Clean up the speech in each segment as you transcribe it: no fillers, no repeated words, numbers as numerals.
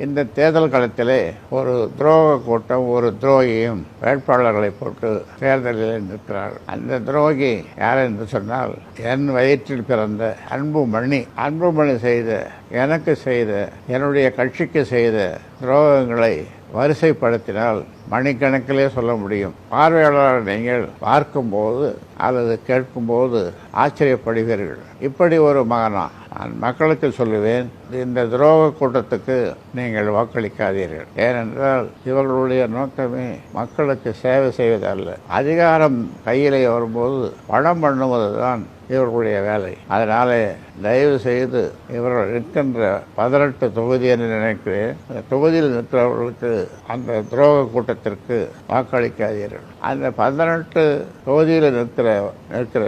இந்த தேர்தல் களத்திலே ஒரு துரோக கூட்டம் ஒரு துரோகியும் வேட்பாளர்களை போட்டு தேர்தலில் நிற்கிறார். அந்த துரோகி யார் என்று சொன்னால், என் வயிற்றில் பிறந்த அன்புமணி செய்த, எனக்கு செய்த, என்னுடைய கட்சிக்கு செய்த துரோகங்களை வரிசைப்படுத்தினால் மணிக்கணக்கிலே சொல்ல முடியும். பார்வையாளர் நீங்கள் பார்க்கும்போது அல்லது கேட்கும்போது ஆச்சரியப்படுவீர்கள். இப்படி ஒரு மகனா? நான் மக்களுக்கு சொல்லுவேன், இந்த துரோக கூட்டத்துக்கு நீங்கள் வாக்களிக்காதீர்கள். ஏனென்றால் இவர்களுடைய நோக்கமே மக்களுக்கு சேவை செய்வதல்ல. அதிகாரம் கையிலே வரும்போது பணம் பண்ணுவதுதான் இவர்களுடைய வேலை. அதனால தயவு செய்து இவர்கள் நிற்கின்ற 18 தொகுதி என்று நினைக்கிறேன், தொகுதியில் நிற்கிறவர்களுக்கு அந்த துரோக கூட்டத்திற்கு வாக்களிக்காதீர்கள். அந்த 18 தொகுதியில் நிற்கிற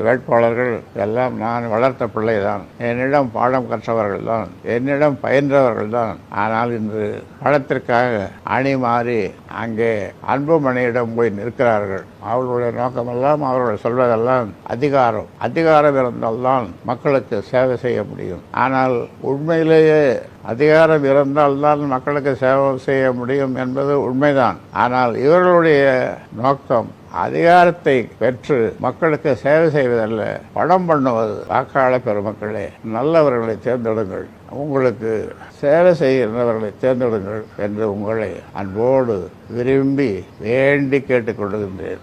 வேட்பாளர்கள் எல்லாம் நான் வளர்த்த பிள்ளைதான், என்னிடம் பாடம் கற்றவர்கள் தான், என்னிடம் பயின்றவர்கள் தான். ஆனால் இன்று பணத்திற்காக அணி மாறி அங்கே அன்புமணியிடம் போய் நிற்கிறார்கள். அவர்களுடைய நோக்கமெல்லாம், அவர்கள் சொல்வதெல்லாம் அதிகாரம் இருந்தால்தான் மக்களுக்கு சேவை செய்ய முடியும். ஆனால் உண்மையிலேயே அதிகாரம் இருந்தால்தான் மக்களுக்கு சேவை செய்ய முடியும் என்பது உண்மைதான். ஆனால் இவர்களுடைய நோக்கம் அதிகாரத்தை பெற்று மக்களுக்கு சேவை செய்வதல்ல, பணம் பண்ணுவது. வாக்காளர் பெருமக்களே, நல்லவர்களை தேர்ந்தெடுங்கள், உங்களுக்கு சேவை செய்கின்றவர்களை தேர்ந்தெடுங்கள் என்று உங்களை அன்போடு விரும்பி வேண்டி கேட்டுக்கொள்கின்றேன்.